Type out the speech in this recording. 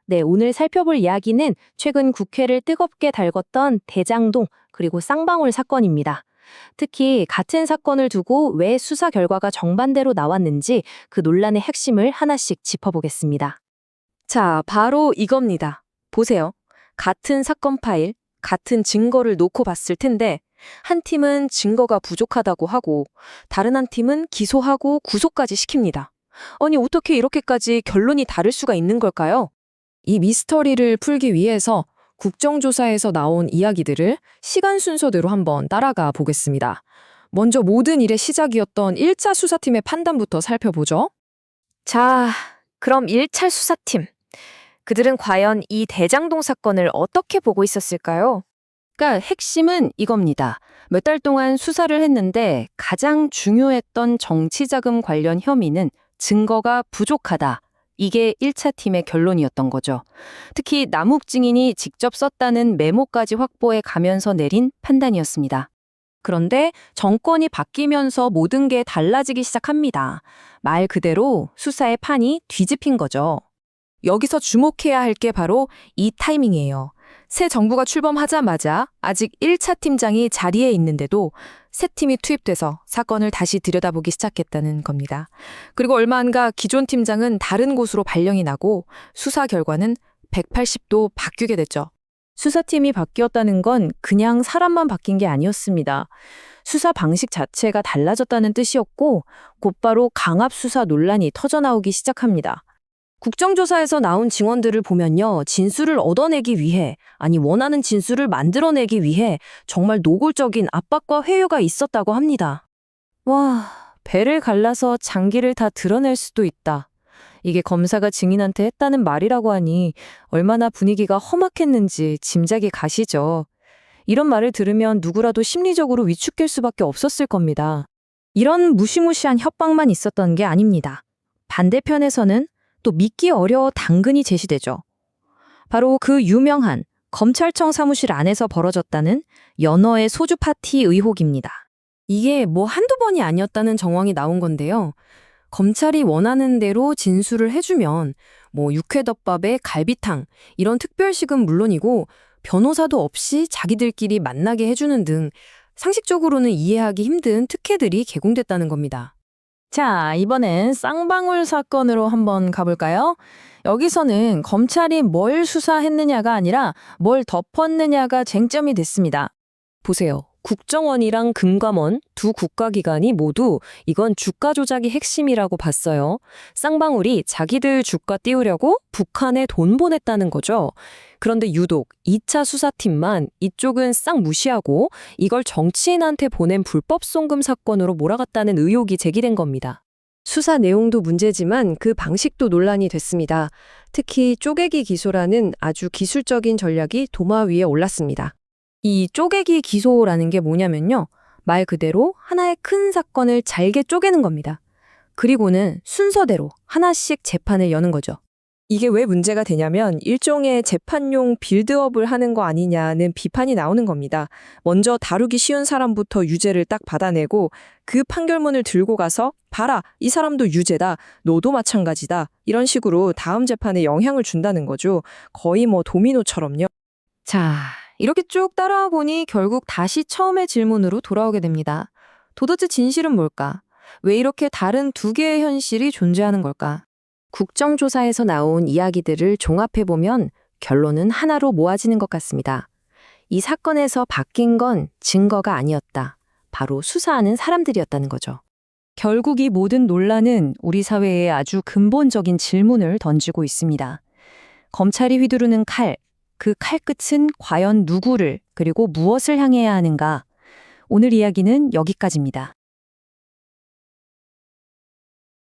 네, 오늘 살펴볼 이야기는 최근 국회를 뜨겁게 달궜던 대장동 그리고 쌍방울 사건입니다. 특히 같은 사건을 두고 왜 수사 결과가 정반대로 나왔는지 그 논란의 핵심을 하나씩 짚어보겠습니다. 자, 바로 이겁니다. 보세요. 같은 사건 파일, 같은 증거를 놓고 봤을 텐데 한 팀은 증거가 부족하다고 하고 다른 한 팀은 기소하고 구속까지 시킵니다. 아니, 어떻게 이렇게까지 결론이 다를 수가 있는 걸까요? 이 미스터리를 풀기 위해서 국정조사에서 나온 이야기들을 시간 순서대로 한번 따라가 보겠습니다. 먼저 모든 일의 시작이었던 1차 수사팀의 판단부터 살펴보죠. 자, 그럼 1차 수사팀. 그들은 과연 이 대장동 사건을 어떻게 보고 있었을까요? 그러니까 핵심은 이겁니다. 몇 달 동안 수사를 했는데 가장 중요했던 정치자금 관련 혐의는 증거가 부족하다. 이게 1차 팀의 결론이었던 거죠. 특히 남욱 증인이 직접 썼다는 메모까지 확보해 가면서 내린 판단이었습니다. 그런데 정권이 바뀌면서 모든 게 달라지기 시작합니다. 말 그대로 수사의 판이 뒤집힌 거죠. 여기서 주목해야 할 게 바로 이 타이밍이에요. 새 정부가 출범하자마자 아직 1차 팀장이 자리에 있는데도 새 팀이 투입돼서 사건을 다시 들여다보기 시작했다는 겁니다. 그리고 얼마 안가 기존 팀장은 다른 곳으로 발령이 나고 수사 결과는 180도 바뀌게 됐죠. 수사팀이 바뀌었다는 건 그냥 사람만 바뀐 게 아니었습니다. 수사 방식 자체가 달라졌다는 뜻이었고 곧바로 강압 수사 논란이 터져나오기 시작합니다. 국정조사에서 나온 증언들을 보면요. 진술을 얻어내기 위해, 원하는 진술을 만들어내기 위해 정말 노골적인 압박과 회유가 있었다고 합니다. 와, 배를 갈라서 장기를 다 드러낼 수도 있다. 이게 검사가 증인한테 했다는 말이라고 하니 얼마나 분위기가 험악했는지 짐작이 가시죠. 이런 말을 들으면 누구라도 심리적으로 위축될 수밖에 없었을 겁니다. 이런 무시무시한 협박만 있었던 게 아닙니다. 반대편에서는 또 믿기 어려워 당근이 제시되죠. 바로 그 유명한 검찰청 사무실 안에서 벌어졌다는 연어의 소주 파티 의혹입니다. 이게 한두 번이 아니었다는 정황이 나온 건데요. 검찰이 원하는 대로 진술을 해주면 육회덮밥에 갈비탕 이런 특별식은 물론이고 변호사도 없이 자기들끼리 만나게 해주는 등 상식적으로는 이해하기 힘든 특혜들이 제공됐다는 겁니다. 자, 이번엔 쌍방울 사건으로 한번 가볼까요? 여기서는 검찰이 뭘 수사했느냐가 아니라 뭘 덮었느냐가 쟁점이 됐습니다. 보세요. 국정원이랑 금감원 두 국가기관이 모두 이건 주가 조작이 핵심이라고 봤어요. 쌍방울이 자기들 주가 띄우려고 북한에 돈 보냈다는 거죠. 그런데 유독 2차 수사팀만 이쪽은 싹 무시하고 이걸 정치인한테 보낸 불법 송금 사건으로 몰아갔다는 의혹이 제기된 겁니다. 수사 내용도 문제지만 그 방식도 논란이 됐습니다. 특히 쪼개기 기소라는 아주 기술적인 전략이 도마 위에 올랐습니다. 이 쪼개기 기소라는 게 뭐냐면요. 말 그대로 하나의 큰 사건을 잘게 쪼개는 겁니다. 그리고는 순서대로 하나씩 재판을 여는 거죠. 이게 왜 문제가 되냐면 일종의 재판용 빌드업을 하는 거 아니냐는 비판이 나오는 겁니다. 먼저 다루기 쉬운 사람부터 유죄를 딱 받아내고 그 판결문을 들고 가서 봐라, 이 사람도 유죄다, 너도 마찬가지다 이런 식으로 다음 재판에 영향을 준다는 거죠. 거의 도미노처럼요. 자, 이렇게 쭉 따라와 보니 결국 다시 처음의 질문으로 돌아오게 됩니다. 도대체 진실은 뭘까? 왜 이렇게 다른 두 개의 현실이 존재하는 걸까? 국정조사에서 나온 이야기들을 종합해보면 결론은 하나로 모아지는 것 같습니다. 이 사건에서 바뀐 건 증거가 아니었다. 바로 수사하는 사람들이었다는 거죠. 결국 이 모든 논란은 우리 사회에 아주 근본적인 질문을 던지고 있습니다. 검찰이 휘두르는 칼, 그 칼끝은 과연 누구를 그리고 무엇을 향해야 하는가? 오늘 이야기는 여기까지입니다.